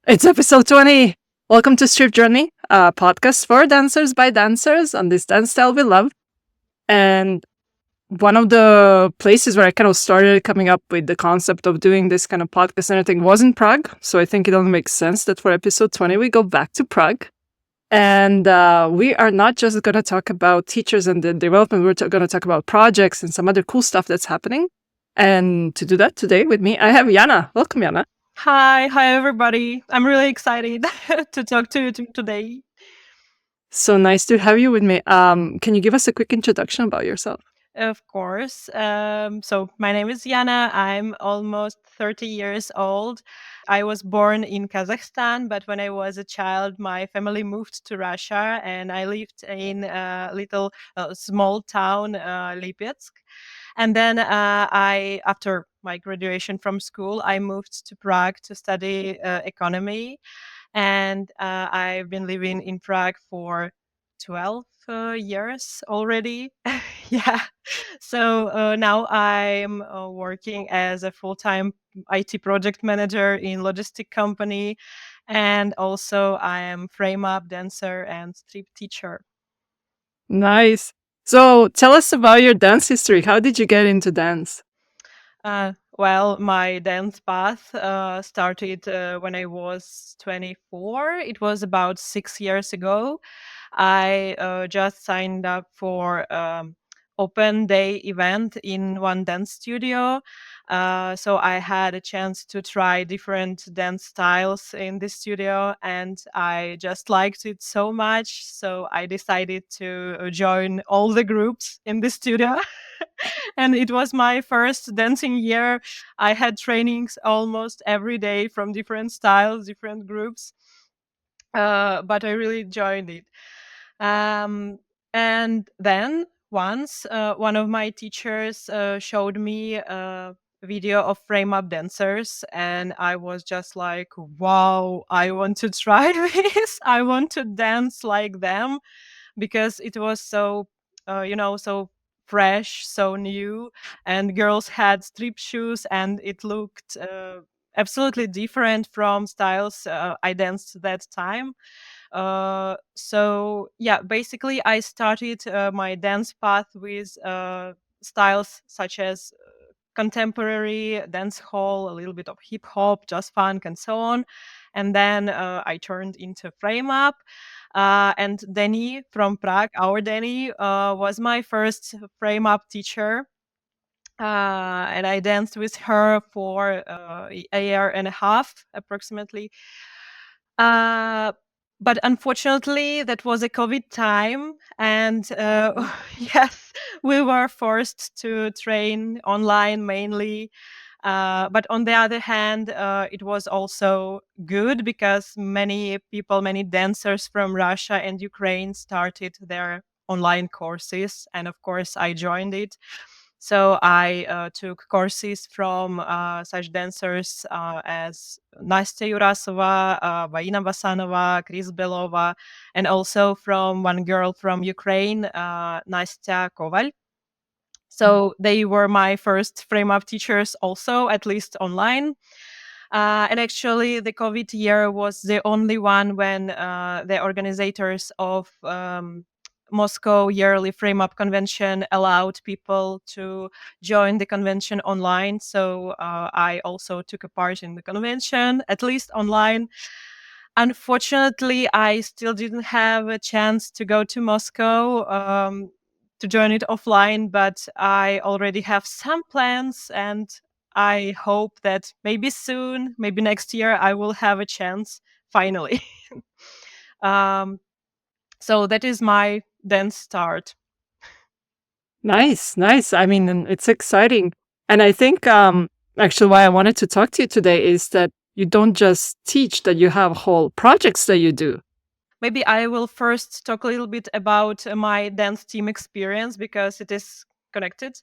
It's episode 20. Welcome to Strip Journey, a podcast for dancers by dancers on this dance style we love. And one of the places where I kind of started coming up with the concept of doing this kind of podcast and everything was in Prague. So I think it only makes sense that for episode 20, we go back to Prague. And we are not just going to talk about teachers and the development, we're going to talk about projects and some other cool stuff that's happening. And to do that today with me, I have Yana. Welcome, Yana. Hi everybody. I'm really excited to talk to you today. So nice to have you with me. Can you give us a quick introduction about yourself? Of course. So my name is Yana. I'm almost 30 years old. I was born in Kazakhstan, but when I was a child, my family moved to Russia, and I lived in a little small town, Lipetsk. And then after my graduation from school, I moved to Prague to study economy. And I've been living in Prague for 12 years already. Yeah. So now I'm working as a full-time IT project manager in logistic company, and also I am frame up dancer and strip teacher. Nice. So tell us about your dance history. How did you get into dance? Well, my dance path started when I was 24. It was about 6 years ago. I just signed up for open day event in one dance studio. So I had a chance to try different dance styles in this studio, and I just liked it so much. So I decided to join all the groups in the studio. And it was my first dancing year. I had trainings almost every day from different styles, different groups, but I really enjoyed it. Um, and then once one of my teachers showed me a video of frame up dancers, and I was just like, wow, I want to try this. I want to dance like them because it was so so fresh, so new, and girls had strip shoes, and it looked absolutely different from styles I danced that time. So yeah, basically I started my dance path with styles such as contemporary dance hall, a little bit of hip hop, jazz funk, and so on. And then I turned into frame up. And Denny from Prague, our Denny, was my first frame up teacher. And I danced with her for a year and a half approximately. Uh, but unfortunately, that was a COVID time, and yes, we were forced to train online mainly. But on the other hand, it was also good because many people, many dancers from Russia and Ukraine started their online courses, and of course, I joined it. So I took courses from such dancers as Nastya Yurasova, Vaina Basanova, Chris Belova, and also from one girl from Ukraine, Nastya Koval. So they were my first frame up teachers, also, at least online. And actually, the COVID year was the only one when the organizers of Moscow yearly frame up convention allowed people to join the convention online. So I also took a part in the convention, at least online. Unfortunately, I still didn't have a chance to go to Moscow to join it offline, but I already have some plans, and I hope that maybe soon, maybe next year, I will have a chance finally. um, so that is my dance start. Nice, nice. I mean, and it's exciting. And I think actually why I wanted to talk to you today is that you don't just teach, that you have whole projects that you do. Maybe I will first talk a little bit about my dance team experience because it is connected.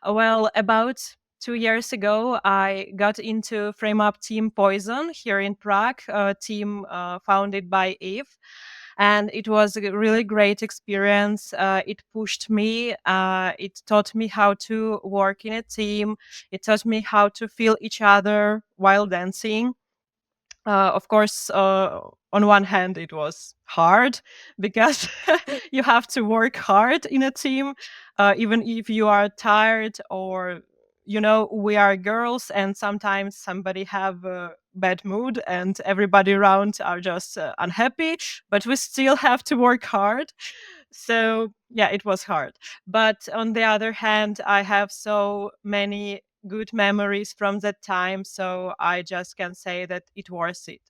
Well, about 2 years ago, I got into frame up team Poison here in Prague, a team founded by Eve. And it was a really great experience. It pushed me. It taught me how to work in a team. It taught me how to feel each other while dancing. Of course, on one hand, it was hard because you have to work hard in a team, even if you are tired, or we are girls, and sometimes somebody have a bad mood, and everybody around are just unhappy. But we still have to work hard. So yeah, it was hard. But on the other hand, I have so many good memories from that time, so I just can say that it was it.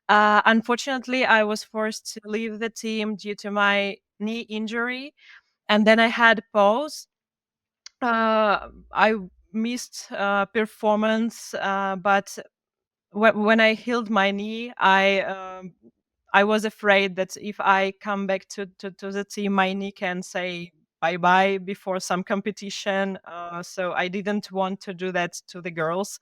Unfortunately, I was forced to leave the team due to my knee injury, and then I had pause. I missed performance, but when I healed my knee, I was afraid that if I come back to the team, my knee can say bye bye before some competition. So I didn't want to do that to the girls.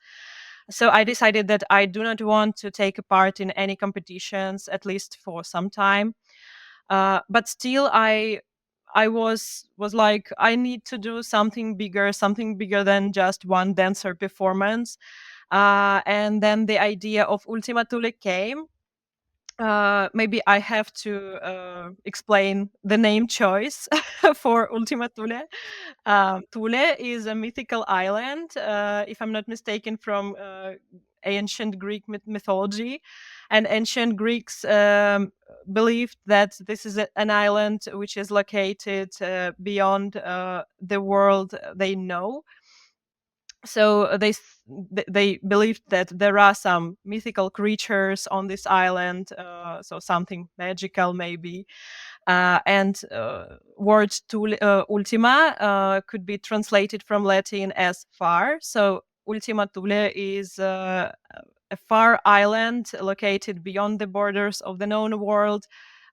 So I decided that I do not want to take a part in any competitions, at least for some time. But still, I was like, I need to do something bigger than just one dancer performance. And then the idea of Ultima Thule came. Maybe I have to explain the name choice for Ultima Thule. Thule is a mythical island, if I'm not mistaken, from ancient Greek mythology. And ancient Greeks believed that this is an island which is located beyond the world they know. So they believed that there are some mythical creatures on this island, so something magical maybe. And word ultima could be translated from Latin as far. So Ultima Thule is a far island located beyond the borders of the known world,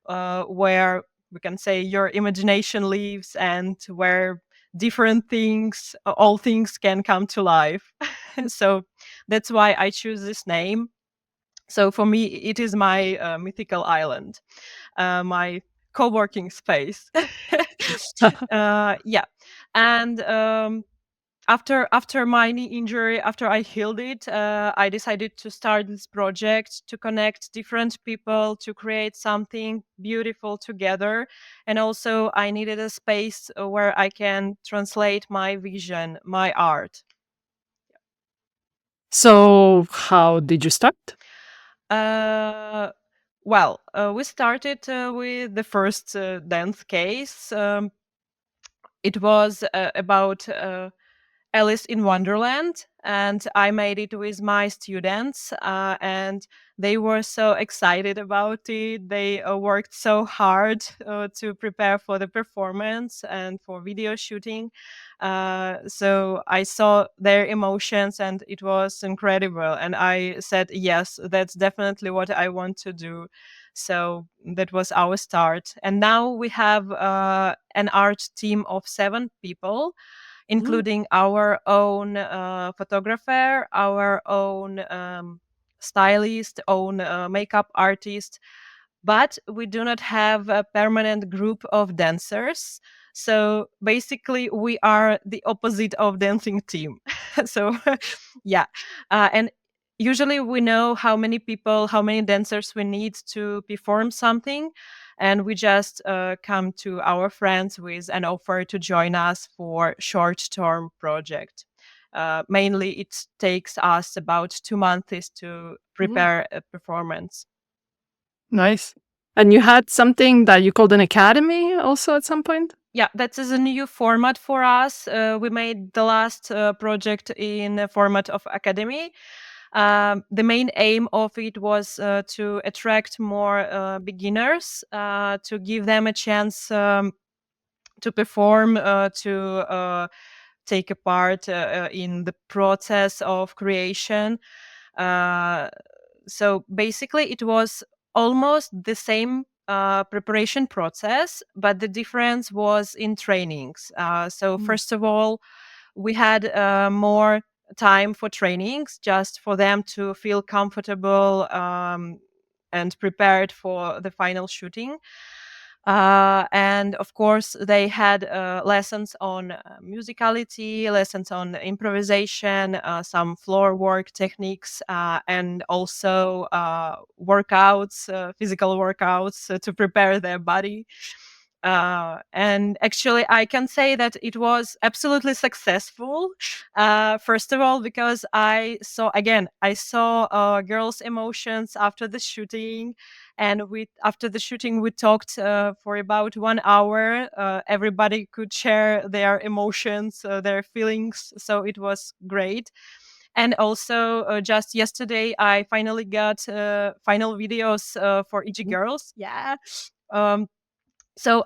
where we can say your imagination lives, and where different things, all things can come to life. So that's why I choose this name. So for me, it is my mythical island, my co-working space. Yeah, and after my knee injury, after I healed it, I decided to start this project to connect different people to create something beautiful together. And also, I needed a space where I can translate my vision, my art. So, how did you start? Uh, well, we started with the first dance case. It was about Alice in Wonderland, and I made it with my students, and they were so excited about it. They worked so hard to prepare for the performance and for video shooting. So I saw their emotions, and it was incredible. And I said, yes, that's definitely what I want to do. So that was our start. And now we have an art team of 7 people, Mm. including our own photographer, our own stylist, own makeup artist. But we do not have a permanent group of dancers. So basically, we are the opposite of dancing team. So, yeah. And usually we know how many people, how many dancers we need to perform something, and we just come to our friends with an offer to join us for short-term project. Mainly, it takes us about 2 months to Mm. prepare a performance. Nice. And you had something that you called an academy also at some point? Yeah, that is a new format for us. We made the last project in a format of academy. The main aim of it was to attract more beginners, to give them a chance to perform, to take a part in the process of creation. Uh, so basically, it was almost the same preparation process, but the difference was in trainings. So, Mm. first of all, we had more time for trainings, just for them to feel comfortable and prepared for the final shooting. And of course, they had lessons on musicality, lessons on improvisation, some floor work techniques, and also workouts, physical workouts to prepare their body. And actually, I can say that it was absolutely successful. First of all, because I saw girls' emotions after the shooting, and we after the shooting we talked for about 1 hour. Everybody could share their emotions, their feelings, so it was great. And also, just yesterday I finally got final videos for each girls. Yeah. um, so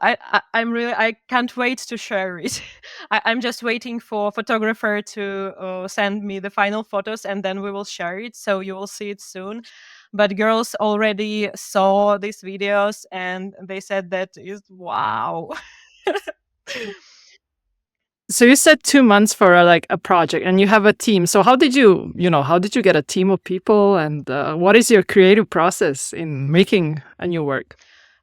I'm really, I can't wait to share it. I'm just waiting for photographer to send me the final photos, and then we will share it, so you will see it soon. But girls already saw these videos and they said that is wow. So you said 2 months for like a project, and you have a team. So how did how did you get a team of people, and what is your creative process in making a new work?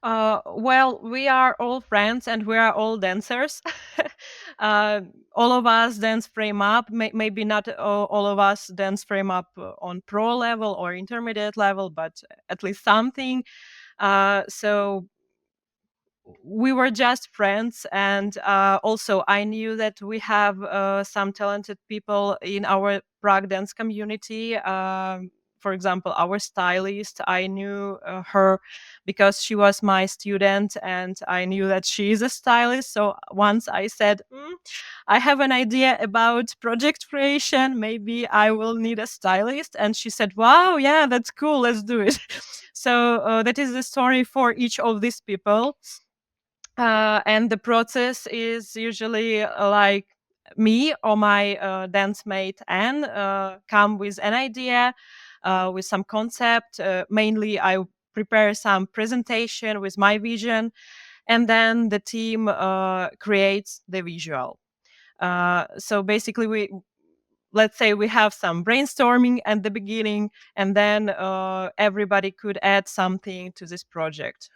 Well, we are all friends and we are all dancers. uh, all of us dance frame up. Maybe not all of us dance frame up on pro level or intermediate level, but at least something. So we were just friends, and also I knew that we have some talented people in our Prague dance community. For example, our stylist, I knew her because she was my student, and I knew that she is a stylist. So once I said, I have an idea about project creation, maybe I will need a stylist, and she said, wow, yeah, that's cool, let's do it. So that is the story for each of these people. And the process is usually like me or my dance mate Anne come with an idea, with some concept. Mainly, I prepare some presentation with my vision, and then the team creates the visual. So basically, let's say we have some brainstorming at the beginning, and then everybody could add something to this project.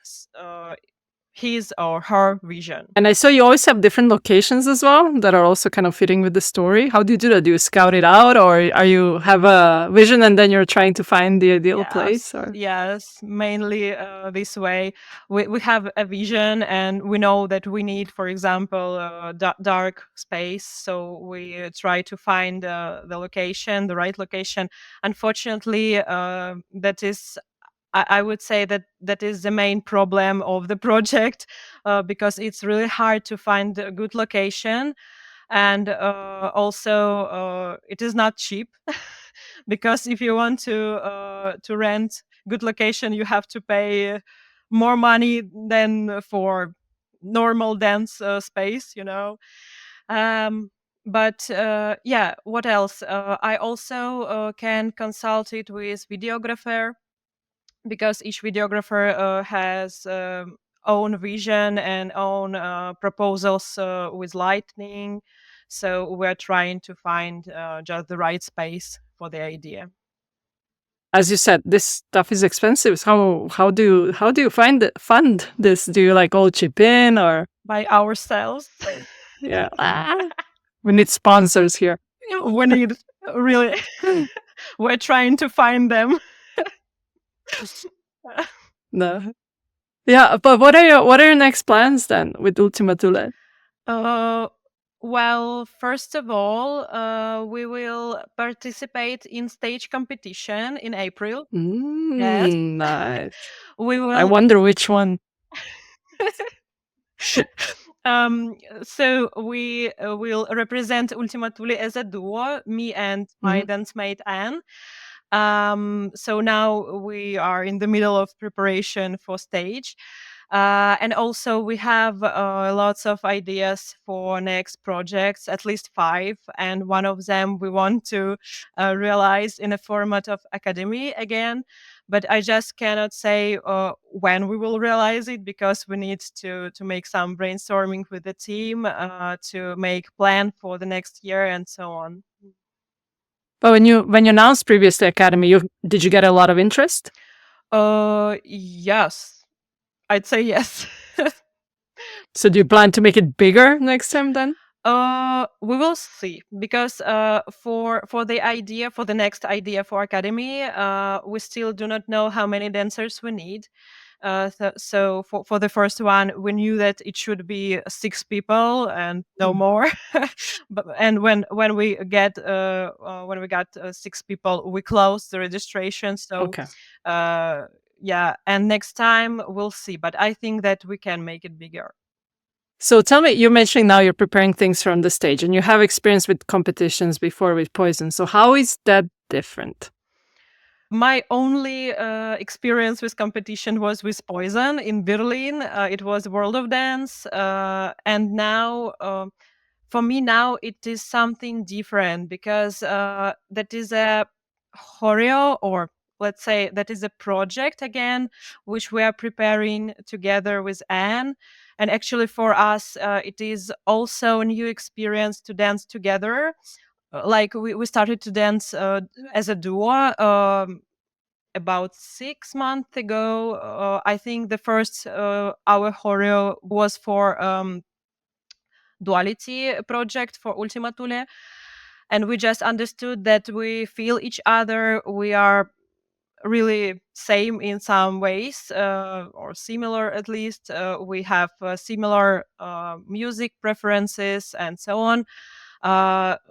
His or her vision. And I saw you always have different locations as well that are also kind of fitting with the story. How do you do that? Do you scout it out, or are you have a vision and then you're trying to find the ideal place? Yes, Or yes, mainly this way. We have a vision, and we know that we need, for example, dark space. So we try to find the location, the right location. Unfortunately, that is, I would say that that is the main problem of the project, because it's really hard to find a good location. And also it is not cheap. Because if you want to rent good location, you have to pay more money than for normal dance space, but yeah, what else? I also can consult it with videographer, because each videographer has own vision and own proposals with lighting. So we're trying to find just the right space for the idea. as you said, this stuff is expensive. So how do you fund this? Do you like all chip in, or By ourselves. yeah? We need sponsors here. We need, really, we're trying to find them. No. Yeah, but what are your next plans then with Ultima Thule? Uh, well, first of all, we will participate in stage competition in April. Yes. Nice. We I will. wonder which one. So we will represent Ultima Thule as a duo, me and my Mhm. dance mate Anne. So now we are in the middle of preparation for stage. And also we have lots of ideas for next projects, at least 5, and one of them we want to realize in a format of academy again. But I just cannot say when we will realize it, because we need to make some brainstorming with the team to make plan for the next year and so on. But when you announced previously Academy, did you get a lot of interest? Yes, I'd say yes. So do you plan to make it bigger next time then? We will see because for the idea for the next idea for academy, we still do not know how many dancers we need. So for the first one, we knew that it should be 6 people and no Mm. more. But and when we got 6 people, we closed the registration. So Okay. uh, yeah, and next time we'll see. But I think that we can make it bigger. So tell me, you're mentioning now you're preparing things from the stage and you have experience with competitions before with Poison. So how is that different? My only experience with competition was with Poison in Berlin. It was World of Dance, and now for me now it is something different because that is a choreo, or let's say that is a project again, which we are preparing together with Anne. And actually, for us, it is also a new experience to dance together. Like we started to dance as a duo. About 6 months ago, I think the first our choreo was for duality project for Ultima Thule, and we just understood that we feel each other. We are really same in some ways, or similar at least. We have similar music preferences and so on.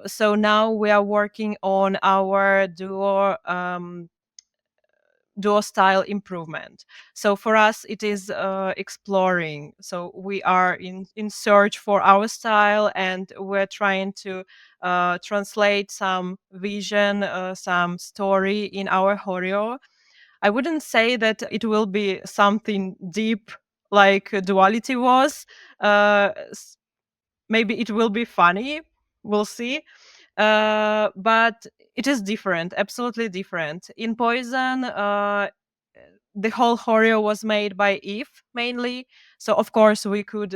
So now we are working on our duo style improvement. So for us, it is exploring. So we are in search for our style, and we're trying to translate some vision, some story in our choreo. I wouldn't say that it will be something deep like duality was. Maybe it will be funny. We'll see. But it is different, absolutely different. In Poison, the whole choreo was made by Eve mainly. So of course we could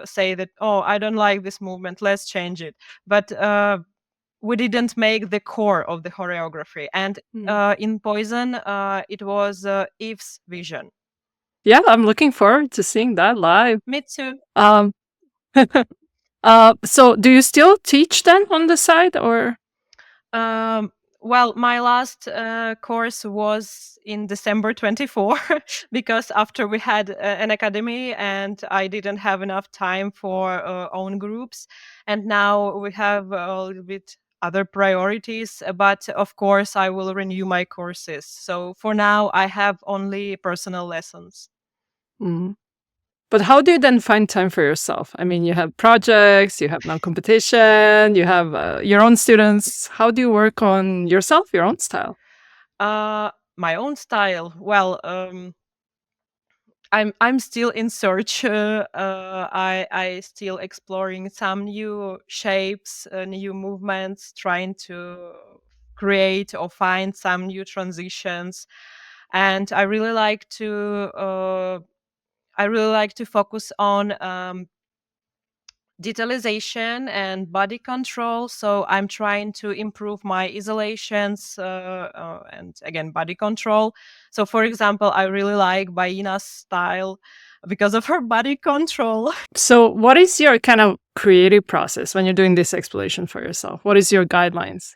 say that, oh, I don't like this movement, let's change it. But we didn't make the core of the choreography. And Mm. in Poison, it was Eve's vision. Yeah, I'm looking forward to seeing that live. Me too. Um, so do you still teach then on the side or? Um, well, my last course was in December 24 because after we had an academy and I didn't have enough time for own groups, and now we have a little bit other priorities. But of course, I will renew my courses. So for now, I have only personal lessons. Mhm. But how do you then find time for yourself? I mean, you have projects, you have now competition, you have your own students. How do you work on yourself, your own style? My own style. Well, I'm still in search. I still exploring some new shapes, new movements, trying to create or find some new transitions. And I really like to focus on detalization and body control. So I'm trying to improve my isolations, and again body control. So for example, I really like Baina's style because of her body control. So, what is your kind of creative process when you're doing this exploration for yourself? What is your guidelines?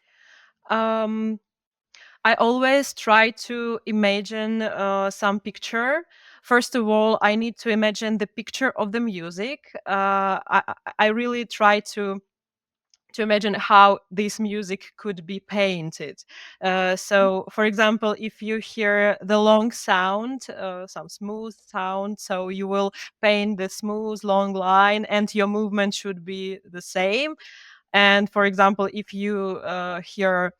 um, I always try to imagine some picture. First of all, I need to imagine the picture of the music. I really try to imagine how this music could be painted. So, for example, if you hear the long sound, some smooth sound, so you will paint the smooth long line, and your movement should be the same. And for example, if you hear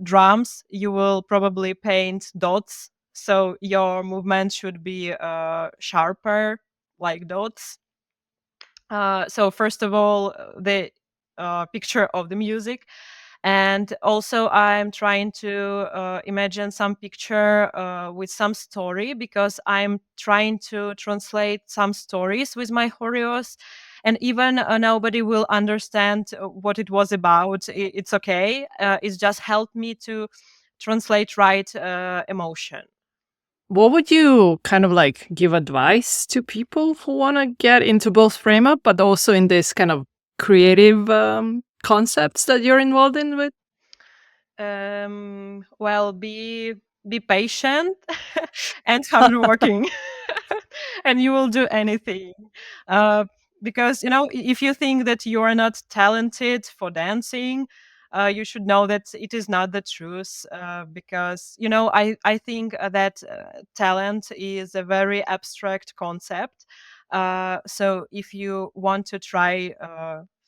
drums, you will probably paint dots, so your movement should be sharper, like dots. So first of all, the picture of the music, and also I'm trying to imagine some picture with some story, because I'm trying to translate some stories with my choreos, and even nobody will understand what it was about. It's okay. It's just helped me to translate right emotion. what would you kind of like give advice to people who want to get into both frame up, but also in this kind of creative concepts that you're involved in with? Well, be patient and hardworking, and you will do anything. Uh, because if you think that you are not talented for dancing, you should know that it is not the truth. Because I think that talent is a very abstract concept. So if you want to try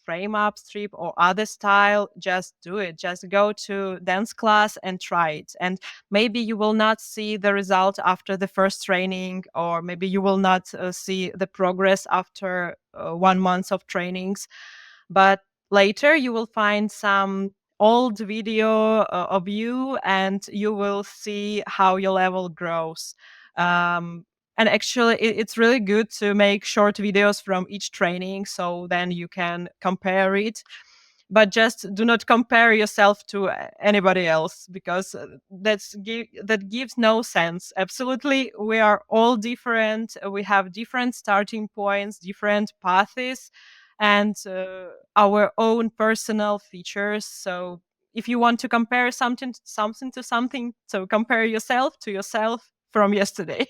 frame up, strip, or other style, just do it. Just go to dance class and try it. And maybe you will not see the result after the first training, or maybe you will not see the progress after 1 month of trainings. But later you will find some old video of you, and you will see how your level grows. Um, and actually, it's really good to make short videos from each training, so then you can compare it. But just do not compare yourself to anybody else, because that gives no sense. Absolutely, we are all different. We have different starting points, different paths, and our own personal features. So if you want to compare something to something, so compare yourself to yourself from yesterday.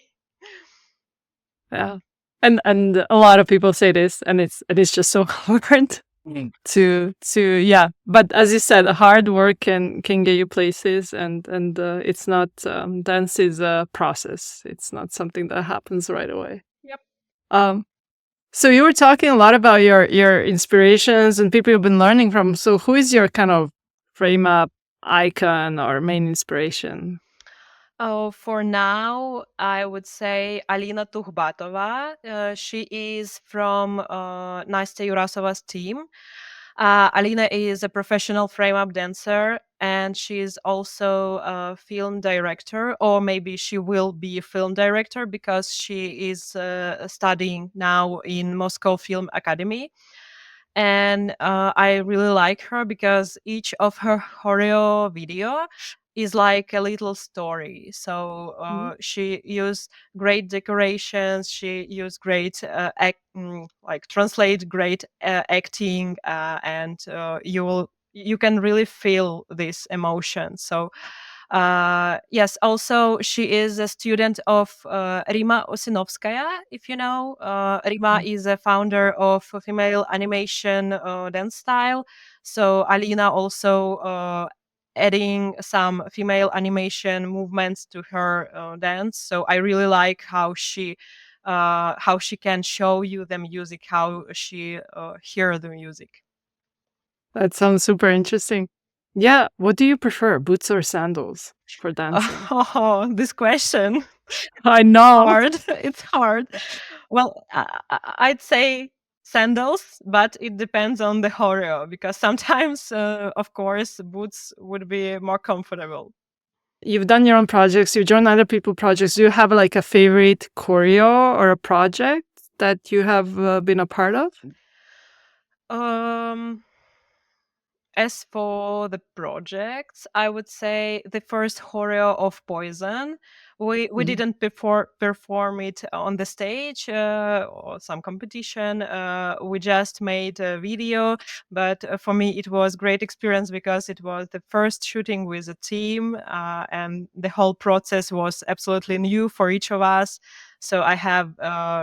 Yeah. And a lot of people say this, and it's just so hard to yeah. But as you said, hard work can get you places, and it's not dance is a process. It's not something that happens right away. Yep. Um, so you were talking a lot about your inspirations and people you've been learning from. So who is your kind of frame up icon or main inspiration? Oh, for now, I would say Alina Tuhbatova. She is from Nastya Yurasova's team. Alina is a professional frame-up dancer, and she's also a film director, or maybe she will be a film director because she is studying now in Moscow Film Academy. And I really like her because each of her choreo video is like a little story. So Mhm. she used great decorations. She used great like translate great acting, and you can really feel this emotion. So yes, also she is a student of Rima Osinovskaya. If you know, Rima is a founder of a female animation dance style. So Alina also adding some female animation movements to her dance. So I really like how she can show you the music, how she hear the music. That sounds super interesting. Yeah. What do you prefer, boots or sandals for dancing? Oh, this question. I know. Hard. It's hard. Well, I'd say sandals, but it depends on the choreo, because sometimes, of course, boots would be more comfortable. You've done your own projects, you join other people projects. Do you have like a favorite choreo or a project that you have been a part of? Um, As for the projects, I would say the first choreo of Poison. We Mhm. didn't perform it on the stage or some competition. We just made a video, but for me it was great experience because it was the first shooting with a team, and the whole process was absolutely new for each of us. So I have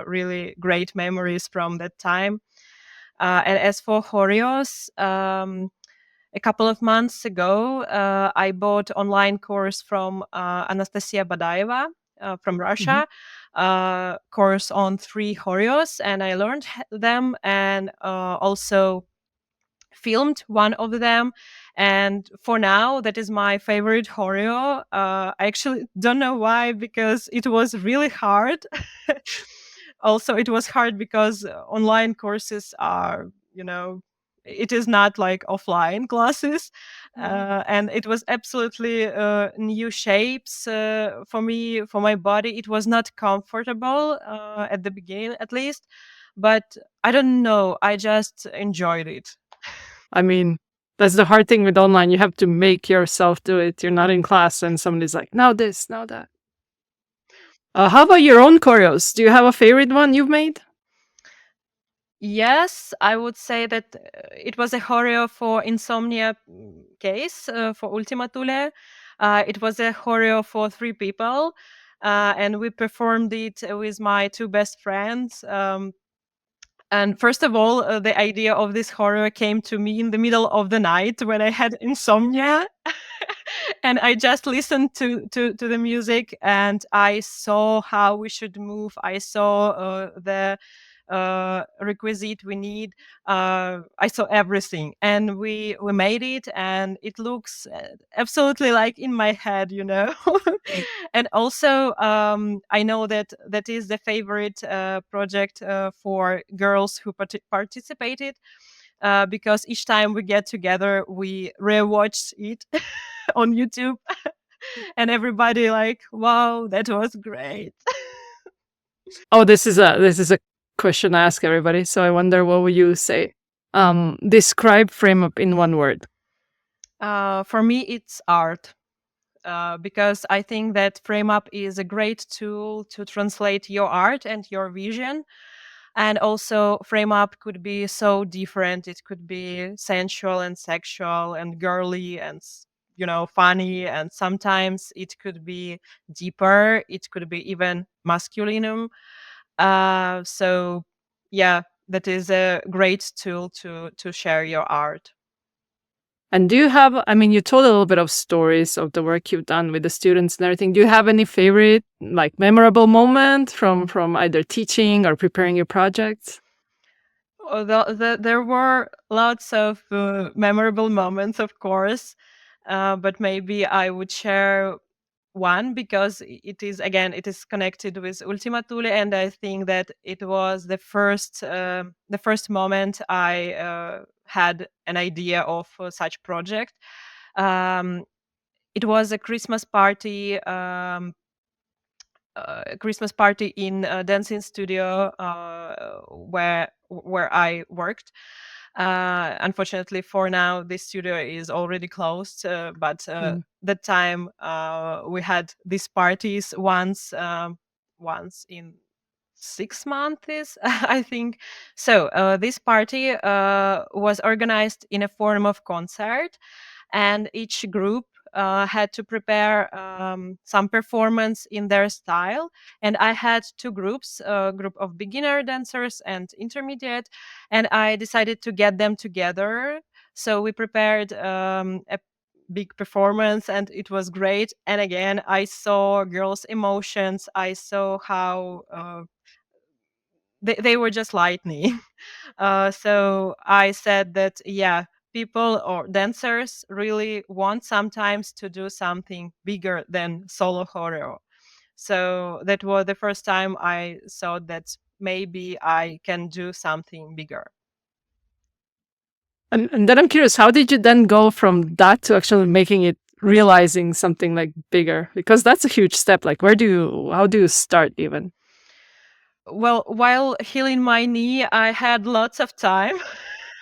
really great memories from that time. And as for choreos, a couple of months ago, I bought online course from Anastasia Badaeva from Mhm. Russia, course on 3 choreos, and I learned them, and also filmed one of them. And for now, that is my favorite choreo. I actually don't know why, because it was really hard. Also, it was hard because online courses are, it is not like offline classes. Mhm. And it was absolutely new shapes for me, for my body. It was not comfortable at the beginning, at least. But I don't know, I just enjoyed it. I mean, that's the hard thing with online. You have to make yourself do it. You're not in class and somebody's like, now this, now that. How about your own choreos? Do you have a favorite one you've made? Yes, I would say that it was a choreo for Insomnia case for Ultima Thule. It was a choreo for 3 people, and we performed it with my 2 best friends. And first of all, the idea of this horror came to me in the middle of the night when I had insomnia. And I just listened to the music, and I saw how we should move. I saw the requisite we need. I saw everything, and we made it, and it looks absolutely like in my head, you know. And also, I know that that is the favorite project for girls who participated, because each time we get together, we rewatch it on YouTube, and everybody like, wow, that was great. Oh, this is a question I ask everybody. So I wonder what would you say? Describe frame up in one word. For me, it's art. Because I think that FrameUp is a great tool to translate your art and your vision. And also, FrameUp could be so different. It could be sensual and sexual and girly and funny. And sometimes it could be deeper. It could be even masculinum. So, yeah, that is a great tool to share your art. And do you have, I mean, you told a little bit of stories of the work you've done with the students and everything. Do you have any favorite, like memorable moment from either teaching or preparing your projects? There were lots of memorable moments, of course, but maybe I would share one because it is connected with Ultima Thule, and I think that it was the first moment I had an idea of such project. Um, it was a Christmas party. A Christmas party in a dancing studio where I worked. Unfortunately, for now, this studio is already closed. But Mm. that time we had these parties once in 6 months, I think. So this party was organized in a form of concert, and each group had to prepare some performance in their style. And I had 2 groups, a group of beginner dancers and intermediate, and I decided to get them together. So we prepared a big performance, and it was great. And again, I saw girls' emotions. I saw how they were just lightning. So I said that, yeah, people or dancers really want sometimes to do something bigger than solo choreo. So that was the first time I thought that maybe I can do something bigger. And then I'm curious, how did you then go from that to actually making it realizing something like bigger? Because that's a huge step. Like, how do you start even? Well, while healing my knee, I had lots of time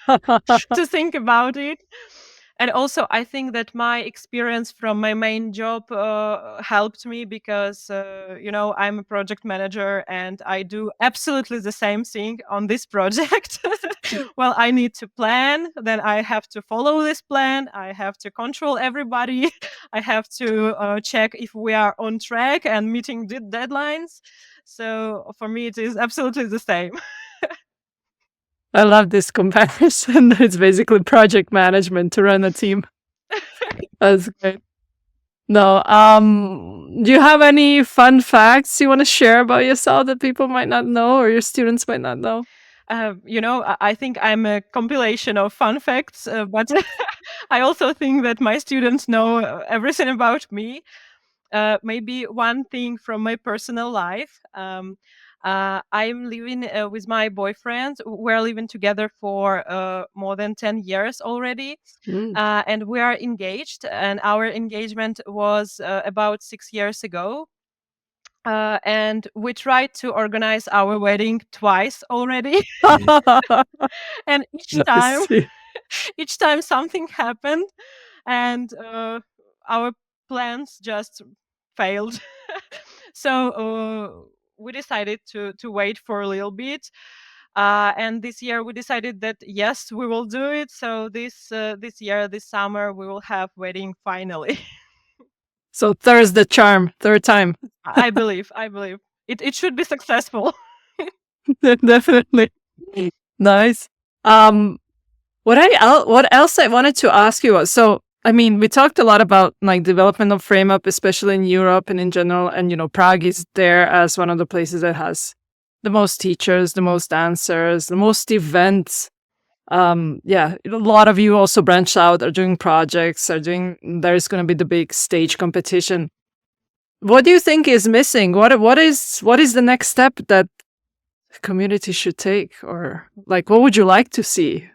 to think about it. And also, I think that my experience from my main job helped me because, I'm a project manager and I do absolutely the same thing on this project. Well, I need to plan, then I have to follow this plan, I have to control everybody, I have to check if we are on track and meeting the deadlines. So for me, it is absolutely the same. I love this comparison. It's basically project management to run a team. That's great. No, do you have any fun facts you want to share about yourself that people might not know or your students might not know? I think I'm a compilation of fun facts, but I also think that my students know everything about me. Maybe one thing from my personal life. I'm living with my boyfriend. We're living together for more than 10 years already. Mm. And we are engaged, and our engagement was about 6 years ago. And we tried to organize our wedding twice already. And I see. each time something happened, and our plans just failed. So we decided to wait for a little bit. And this year we decided that yes, we will do it. So this year, this summer, we will have wedding finally. So there's the charm, third time. I believe it should be successful. Definitely. Nice. Um, what else I wanted to ask you was, so I mean, we talked a lot about like development of frame up, especially in Europe and in general, and Prague is there as one of the places that has the most teachers, the most dancers, the most events. Yeah, a lot of you also branch out, are doing projects, there's going to be the big stage competition. What do you think is missing? What is the next step that the community should take, or like what would you like to see?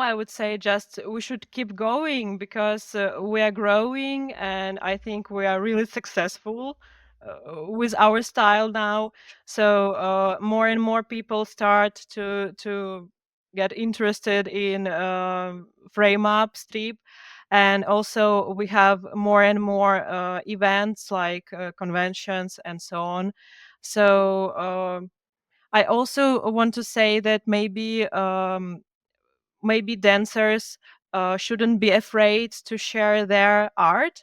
I would say just we should keep going because we are growing, and I think we are really successful with our style now. So more and more people start to get interested in frame up strip, and also we have more and more events like conventions and so on. So I also want to say that maybe dancers shouldn't be afraid to share their art,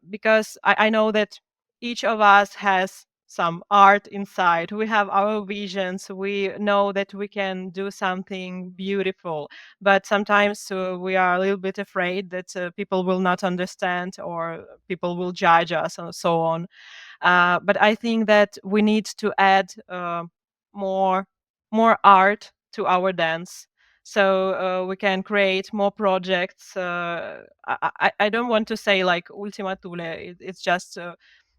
because I know that each of us has some art inside. We have our visions. We know that we can do something beautiful, but sometimes we are a little bit afraid that people will not understand or people will judge us and so on. But I think that we need to add more more art to our dance, so we can create more projects. I don't want to say like Ultima Thule. It's just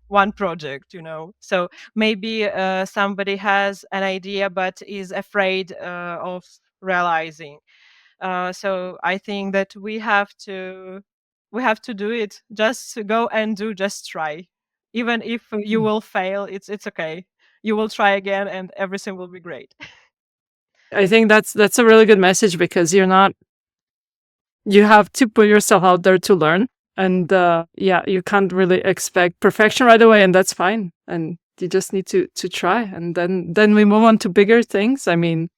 one project, So maybe somebody has an idea but is afraid of realizing. So I think that we have to do it. Just go and do. Just try. Even if you will fail, it's okay. You will try again, and everything will be great. I think that's a really good message, because you have to put yourself out there to learn, and yeah, you can't really expect perfection right away, and that's fine. And you just need to try, and then we move on to bigger things. I mean,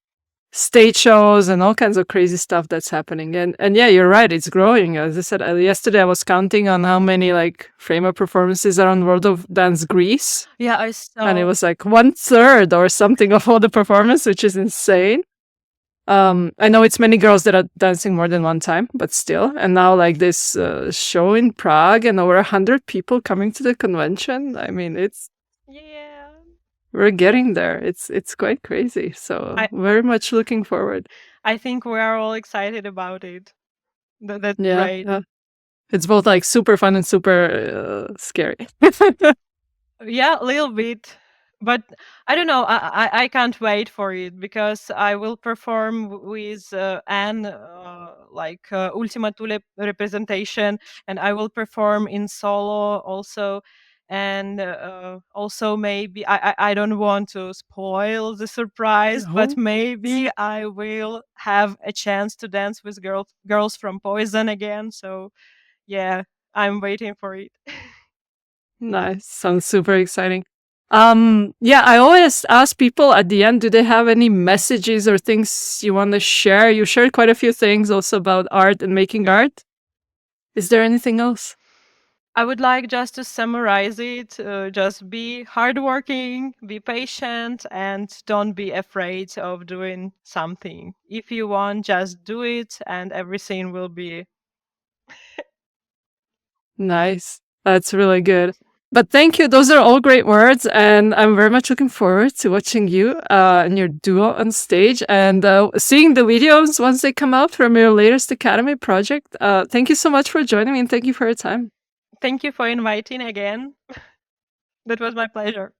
stage shows and all kinds of crazy stuff that's happening. And yeah, you're right, it's growing. As I said, yesterday I was counting on how many like frame up performances are on World of Dance Greece, Yeah, I and it saw. was like 1/3 or something of all the performance, which is insane. I know it's many girls that are dancing more than one time, but still. And now, like this show in Prague, and over 100 people coming to the convention. I mean, Yeah. we're getting there. It's quite crazy. So I very much looking forward. I think we are all excited about it. That's Yeah, great. yeah. It's both like super fun and super scary. Yeah, a little bit, but I don't know. I can't wait for it because I will perform with Anne, like Ultima Thule representation, and I will perform in solo also. And also maybe I don't want to spoil the surprise, but Oh, maybe I will have a chance to dance with girls from Poison again. So yeah, I'm waiting for it. nice. Sounds super exciting. Yeah, I always ask people at the end, do they have any messages or things you want to share? You shared quite a few things also about art and making art. Is there anything else? I would like just to summarize it. Just be hardworking, be patient, and don't be afraid of doing something. If you want, just do it, and everything will be. Nice. That's really good. But thank you. Those are all great words. And I'm very much looking forward to watching you and your duo on stage, and seeing the videos once they come out from your latest Academy project. Thank you so much for joining me, and thank you for your time. Thank you for inviting again. That was my pleasure.